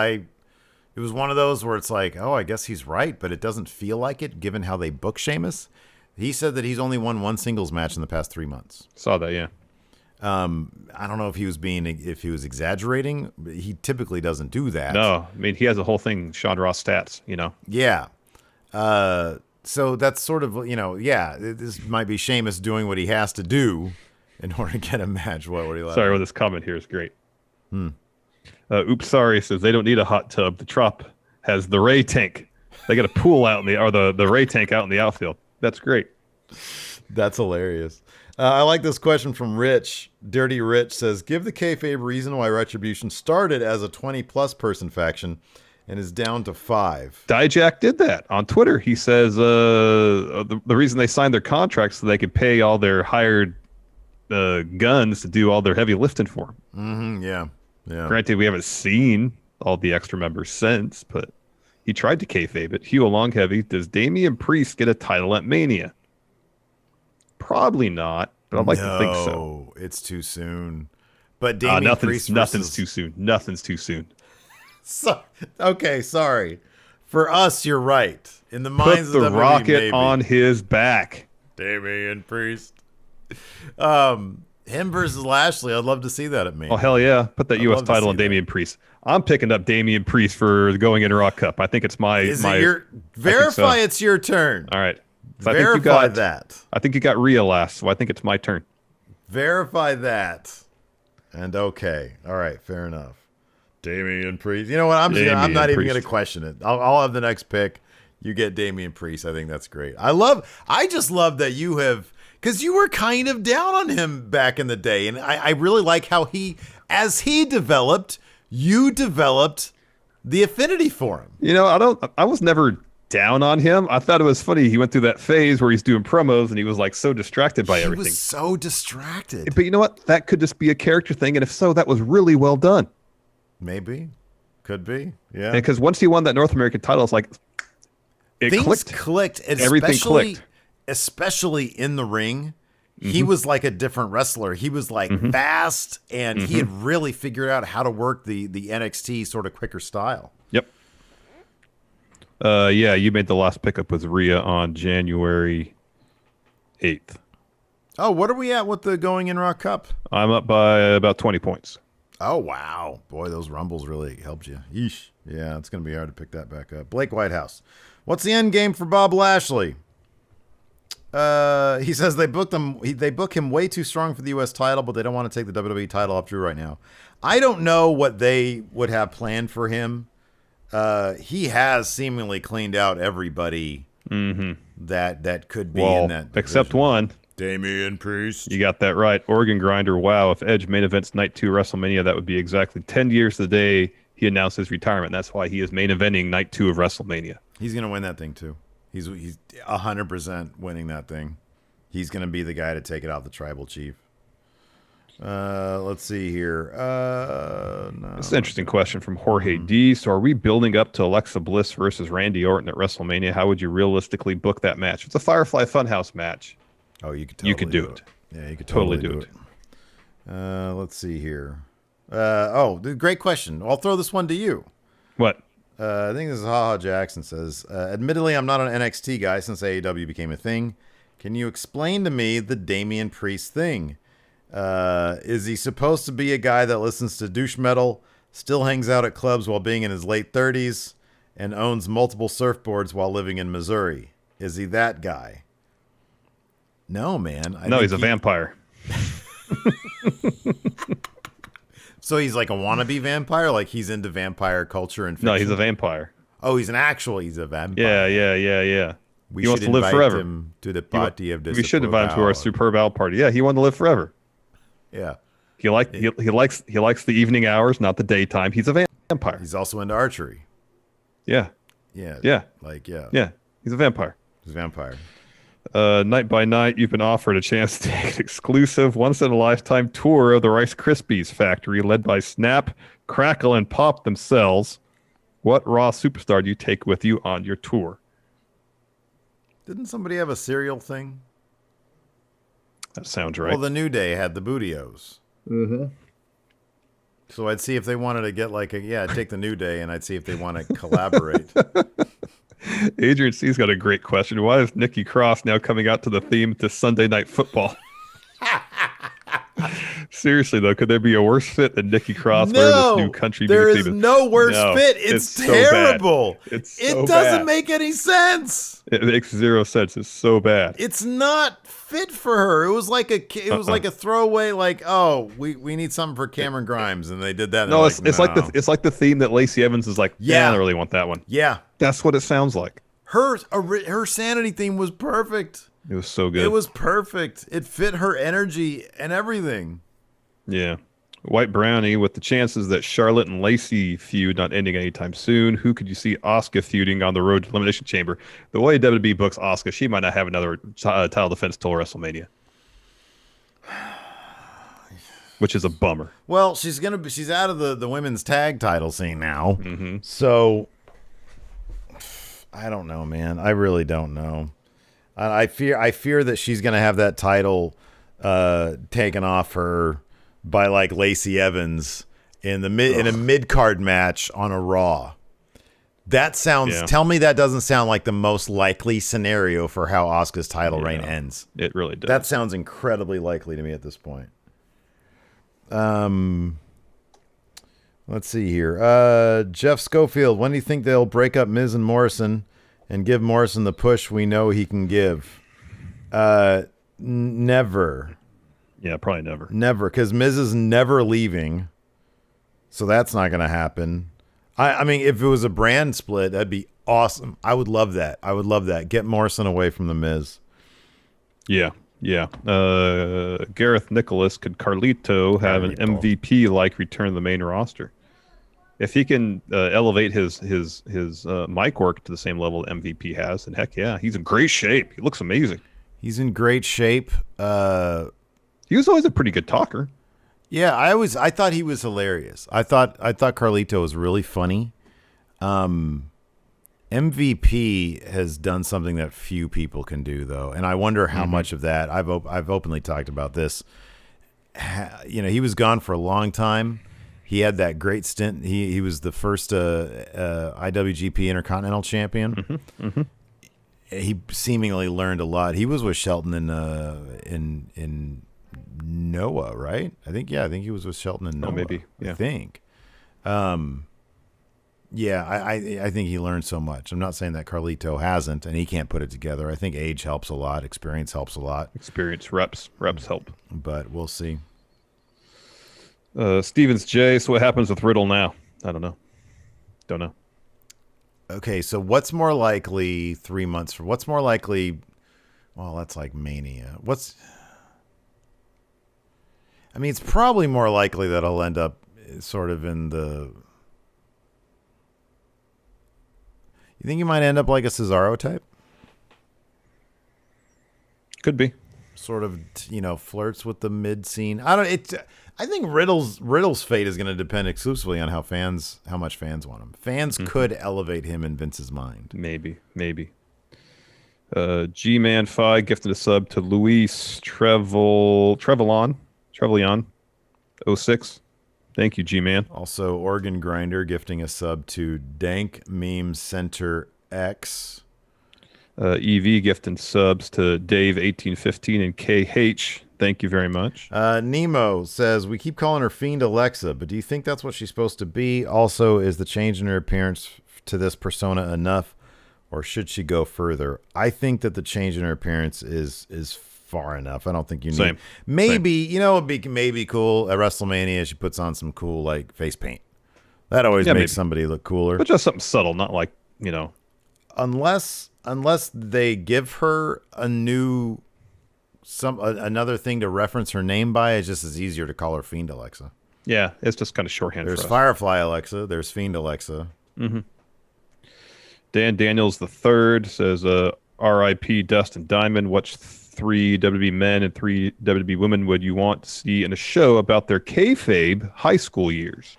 it was one of those where it's like, oh, I guess he's right, but it doesn't feel like it given how they book Sheamus. He said that he's only won 1 singles match in the past 3 months. Saw that, yeah. I don't know if he was exaggerating. He typically doesn't do that. No, I mean, he has a whole thing, Sean Ross stats, Yeah. So that's sort of, this might be Sheamus doing what he has to do in order to get a match. What would he like? Sorry, well, this comment here is great. Oops, sorry, says they don't need a hot tub. The Trop has the Ray tank. They got a pool out the Ray tank out in the outfield. That's great. That's hilarious. I like this question from Rich. Dirty Rich says, give the kayfabe reason why Retribution started as a 20-plus person faction and is down to 5. Dijak did that on Twitter. He says the reason they signed their contracts so they could pay all their hired guns to do all their heavy lifting for them. Yeah. Granted, we haven't seen all the extra members since, but he tried to kayfabe it. Hugh Longheavy, does Damian Priest get a title at Mania? Probably not, but I'd like to think so. No, it's too soon. But Damian Priest nothing's too soon. Nothing's too soon. Okay, sorry. For us, you're right. In the minds Put of the WWE, rocket maybe. on his back. Damian Priest. Him versus Lashley. I'd love to see that at me. Oh, hell yeah. Put that U.S. title on that. Damian Priest. I'm picking up Damian Priest for going in Raw Cup. I think it's verify it's your turn. All right. So Verify that. I think you got Rhea last, so I think it's my turn. Verify that. And okay. All right, fair enough. Damian Priest. You know what? I'm not even going to question it. I'll have the next pick. You get Damian Priest. I think that's great. I just love that you have, because you were kind of down on him back in the day. And I really like how as he developed, you developed the affinity for him. I was never down on him. I thought it was funny. He went through that phase where he's doing promos and he was like so distracted by everything. He was so distracted. But you know what? That could just be a character thing. And if so, that was really well done. Maybe. Could be. Yeah. Because once he won that North American title, it's like things clicked. Everything clicked. Especially in the ring. He was like a different wrestler. He was like fast, and he had really figured out how to work the NXT sort of quicker style. Yep. Yeah, you made the last pickup with Rhea on January 8th. Oh, what are we at with the Going in Raw Cup? I'm up by about 20 points. Oh, wow. Boy, those Rumbles really helped you. Yeesh. Yeah, it's going to be hard to pick that back up. Blake Whitehouse. What's the end game for Bob Lashley? He says they booked him. They book him way too strong for the U.S. title, but they don't want to take the WWE title off Drew right now. I don't know what they would have planned for him. He has seemingly cleaned out everybody that could be in that division. Except one. Damian Priest. You got that right. Organ Grinder. Wow. If Edge main events Night 2 WrestleMania, that would be exactly 10 years to the day he announced his retirement. That's why he is main eventing Night 2 of WrestleMania. He's going to win that thing, too. He's 100% winning that thing. He's going to be the guy to take it out the Tribal Chief. Let's see here. No, This is an interesting question from Jorge D. So are we building up to Alexa Bliss versus Randy Orton at WrestleMania? How would you realistically book that match? It's a Firefly Funhouse match. Oh, you could do it. Yeah, you could totally do it. Let's see here. Great question. I'll throw this one to you. What? I think this is Haha Jaxson says, admittedly, I'm not an NXT guy since AEW became a thing. Can you explain to me the Damian Priest thing? Is he supposed to be a guy that listens to douche metal, still hangs out at clubs while being in his late 30s, and owns multiple surfboards while living in Missouri? Is he that guy? No, man. No, he's a vampire. So he's like a wannabe vampire? Like he's into vampire culture and fiction? No, he's a vampire. Oh, he's a vampire. Yeah. We He wants should to live invite forever. him to the party of this. We should invite him to our Superb Owl party. Yeah, he wanted to live forever. Yeah. He likes the evening hours, not the daytime. He's a vampire. He's also into archery. Yeah. Yeah. Yeah. Yeah. He's a vampire. He's a vampire. Night by night, you've been offered a chance to take an exclusive, once-in-a-lifetime tour of the Rice Krispies factory led by Snap, Crackle, and Pop themselves. What Raw superstar do you take with you on your tour? Didn't somebody have a cereal thing? That sounds right. Well, the New Day had the Bootios. Mm-hmm. So I'd see if they wanted to get take the New Day, and I'd see if they want to collaborate. Adrian C's got a great question. Why is Nikki Cross now coming out to the theme to Sunday Night Football? Seriously, though, could there be a worse fit than Nikki Cross wearing this new country music there theme? is no worse fit. It's terrible. It doesn't make any sense. It makes zero sense. It's so bad. It's not fit for her. It was like a throwaway. We need something for Cameron Grimes, and they did that. No, it's like the theme that Lacey Evans is like. Yeah, I don't really want that one. Yeah, that's what it sounds like. Her sanity theme was perfect. It was so good. It was perfect. It fit her energy and everything. Yeah. White Brownie, with the chances that Charlotte and Lacey feud not ending anytime soon, who could you see Asuka feuding on the road to Elimination Chamber? The way WWE books Asuka, she might not have another title defense till WrestleMania, which is a bummer. Well, she's out of the women's tag title scene now. Mm-hmm. So I don't know, man. I really don't know. I fear that she's gonna have that title taken off her by Lacey Evans in a mid card match on a Raw. That sounds. Yeah. Tell me that doesn't sound like the most likely scenario for how Asuka's title reign ends. It really does. That sounds incredibly likely to me at this point. Let's see here. Jeff Schofield, when do you think they'll break up Miz and Morrison and give Morrison the push we know he can give? Never. Yeah, probably never. Never, because Miz is never leaving. So that's not going to happen. I mean, if it was a brand split, that'd be awesome. I would love that. Get Morrison away from the Miz. Yeah. Gareth Nicholas, could Carlito have an MVP-like return to the main roster? If he can elevate his mic work to the same level MVP has, then heck yeah, he's in great shape. He looks amazing. He's in great shape. He was always a pretty good talker. Yeah, I thought he was hilarious. I thought Carlito was really funny. MVP has done something that few people can do, though, and I wonder how much of that. I've openly talked about this. He was gone for a long time. He had that great stint. He was the first IWGP Intercontinental Champion. He seemingly learned a lot. He was with Shelton in Noah, right? I think he was with Shelton in Noah. Maybe. Yeah. I think. Yeah, I think he learned so much. I'm not saying that Carlito hasn't, and he can't put it together. I think age helps a lot. Experience helps a lot. Experience, reps help. But we'll see. Stevens J. So what happens with Riddle now? I don't know. Don't know. Okay, so what's more likely 3 months from? What's more likely? Well, that's like Mania. I mean, it's probably more likely that I'll end up sort of in the. You think you might end up like a Cesaro type? Could be. Sort of, flirts with the mid scene. I think Riddle's fate is going to depend exclusively on how much fans want him. Fans could elevate him in Vince's mind. Maybe. G-Man Phi gifted a sub to Luis Trevelyan 06. Thank you, G-Man. Also, Organ Grinder gifting a sub to Dank Meme Center X. EV gifting subs to Dave1815 and KH. Thank you very much. Nemo says, we keep calling her Fiend Alexa, but do you think that's what she's supposed to be? Also, is the change in her appearance to this persona enough, or should she go further? I think that the change in her appearance is far enough. I don't think you need. Same. Maybe, it'd be maybe cool at WrestleMania. She puts on some cool like face paint. That always makes somebody look cooler. But just something subtle, not like Unless they give her another thing to reference her name by, it's just as easier to call her Fiend Alexa. Yeah, it's just kind of shorthand. There's for us. Firefly Alexa. There's Fiend Alexa. Mm-hmm. Dan Daniels III says, R.I.P. Dustin Diamond. Which 3 WWE men and 3 WWE women would you want to see in a show about their kayfabe high school years?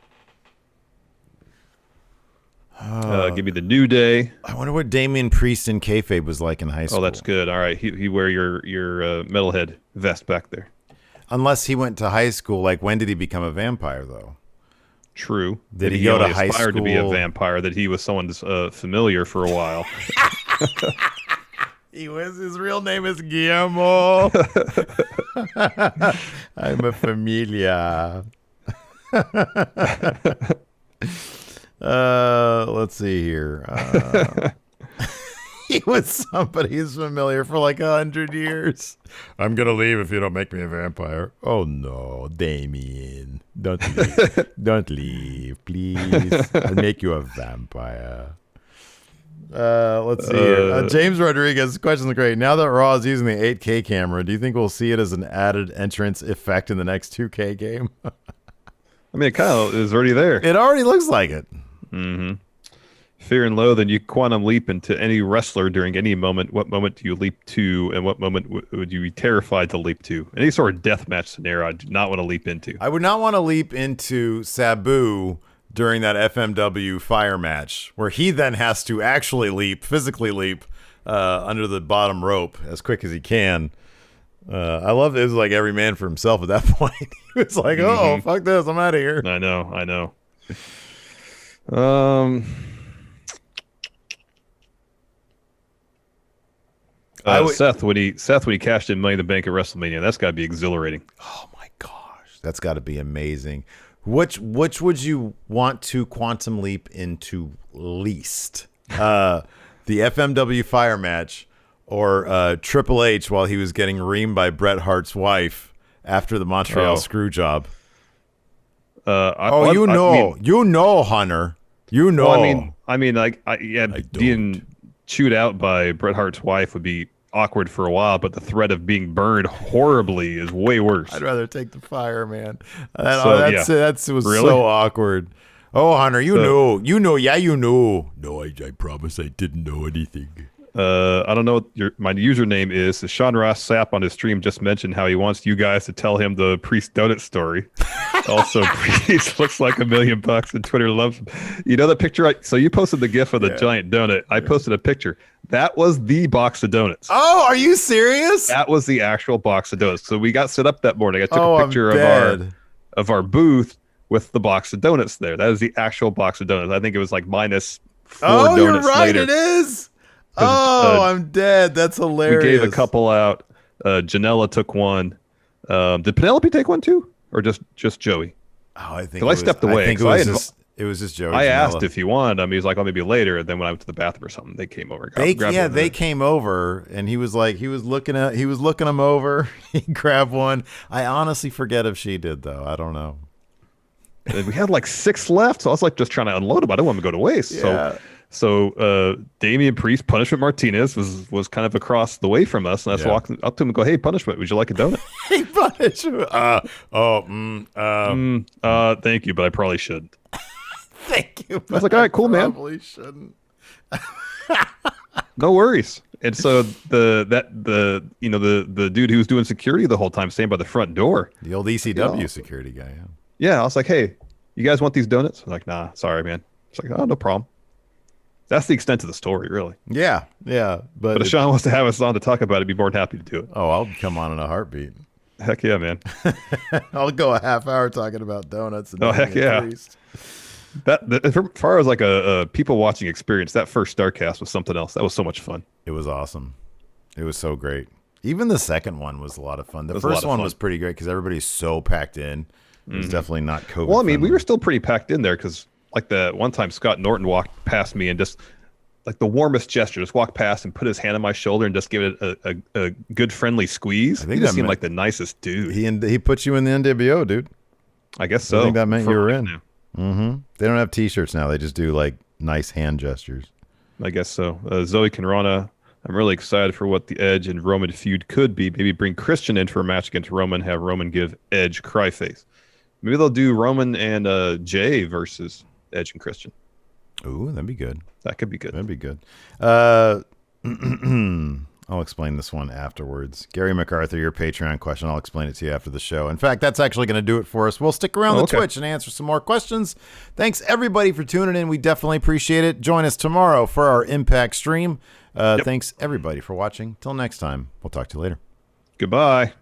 Give me the New Day. I wonder what Damian Priest in kayfabe was like in high school. Oh, that's good. All right, he wear your metalhead vest back there. Unless he went to high school, like when did he become a vampire though? True. Did he go to high school? Aspired to be a vampire. That he was someone's familiar for a while. His real name is Guillermo. I'm a familia. Let's see here. He was somebody who's familiar for like 100 years. I'm gonna leave if you don't make me a vampire. Oh no, Damian, don't leave. Don't leave, please. I'll make you a vampire. Let's see here. James Rodriguez, question's great. Now that Raw is using the 8K camera, do you think we'll see it as an added entrance effect in the next 2K game? I mean, it kind of is already there. It already looks like it. Mm-hmm. Fear and Loathe, and you quantum leap into any wrestler during any moment. What moment do you leap to, and what moment would you be terrified to leap to? Any sort of deathmatch scenario I do not want to leap into. I would not want to leap into Sabu during that FMW fire match, where he then has to actually physically leap under the bottom rope as quick as he can. I love it. It was like every man for himself at that point. He was like, oh, fuck this, I'm out of here. I know. Seth, when he cashed in Money in the Bank at WrestleMania, that's got to be exhilarating. Oh my gosh, that's got to be amazing. Which would you want to quantum leap into least? The FMW fire match or Triple H while he was getting reamed by Bret Hart's wife after the Montreal screw job? Hunter. You know. Well, I mean, being chewed out by Bret Hart's wife would be awkward for a while, but the threat of being burned horribly is way worse. I'd rather take the fire, man. That was really? So awkward. Oh, Hunter, you know. Yeah, you know. No, I promise I didn't know anything. I don't know what my username is. Sean Ross Sapp on his stream just mentioned how he wants you guys to tell him the Priest donut story. Also, Priest looks like $1 million and Twitter loves him. You know the picture? So you posted the gif of the giant donut. I posted a picture. That was the box of donuts. Oh, are you serious? That was the actual box of donuts. So we got set up that morning. I took a picture of our booth with the box of donuts there. That is the actual box of donuts. I think it was like minus 4 donuts you're right. later. It is. Oh, I'm dead. That's hilarious. We gave a couple out. Janela took one. Did Penelope take one too? Or just Joey? Oh, I think I stepped away. It was just Joey. I Janela. asked if he wanted them. He was like, "Oh, maybe later." And then when I went to the bathroom or something, they came over. They came over, and he was looking them over. He grabbed one. I honestly forget if she did though. I don't know. And we had like 6 left, so I was like just trying to unload them. I didn't want them to go to waste. Yeah. So Damian Priest, Punishment Martinez was kind of across the way from us, and I was walking up to him and go, "Hey, Punishment, would you like a donut?" Hey, Punishment. Thank you, but I probably shouldn't. Thank you. I was like, all right, cool, man. Probably shouldn't. No worries. And so the dude who was doing security the whole time, staying by the front door, The old ECW security guy. Yeah. yeah, I was like, "Hey, you guys want these donuts?" I'm like, "Nah, sorry, man." It's like, "Oh, no problem." That's the extent of the story, really. Yeah. But if Sean wants to have us on to talk about it, I'd be more than happy to do it. Oh, I'll come on in a heartbeat. Heck yeah, man. I'll go a half hour talking about donuts. And heck yeah. Priest. As far as like a people watching experience, that first Starcast was something else. That was so much fun. It was awesome. It was so great. Even the second one was a lot of fun. The first one was pretty great because everybody's so packed in. It was definitely not COVID. Well, I mean, friendly. we were still pretty packed in there because like the one time Scott Norton walked past me and just like the warmest gesture, just walked past and put his hand on my shoulder and just give it a good friendly squeeze. He just seemed like the nicest dude. He put you in the NWO, dude. I guess so. I think that meant you were in. Mm-hmm. They don't have T-shirts now. They just do like nice hand gestures. I guess so. Zoe Conrana, I'm really excited for what the Edge and Roman feud could be. Maybe bring Christian in for a match against Roman, have Roman give Edge cry face. Maybe they'll do Roman and Jay versus Edge and Christian. Ooh, that'd be good. That could be good. That'd be good. I'll explain this one afterwards. Gary MacArthur, your Patreon question. I'll explain it to you after the show. In fact, that's actually going to do it for us. We'll stick around the Twitch and answer some more questions. Thanks, everybody, for tuning in. We definitely appreciate it. Join us tomorrow for our Impact stream. Thanks, everybody, for watching. Till next time, we'll talk to you later. Goodbye.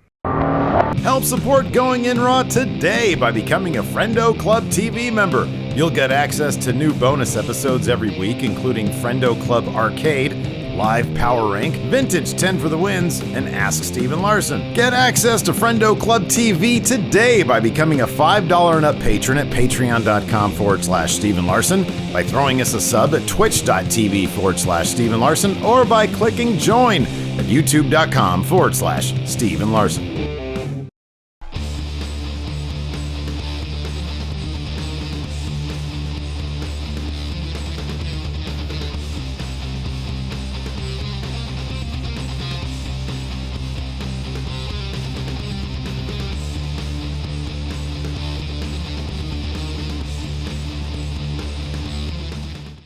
Help support Going In Raw today by becoming a Friendo Club TV member. You'll get access to new bonus episodes every week, including Friendo Club Arcade, Live Power Rank, Vintage 10 for the Wins, and Ask Steven Larson. Get access to Friendo Club TV today by becoming a $5 and up patron at patreon.com/Steven Larson, by throwing us a sub at twitch.tv/Steven Larson, or by clicking join at youtube.com/Steven Larson.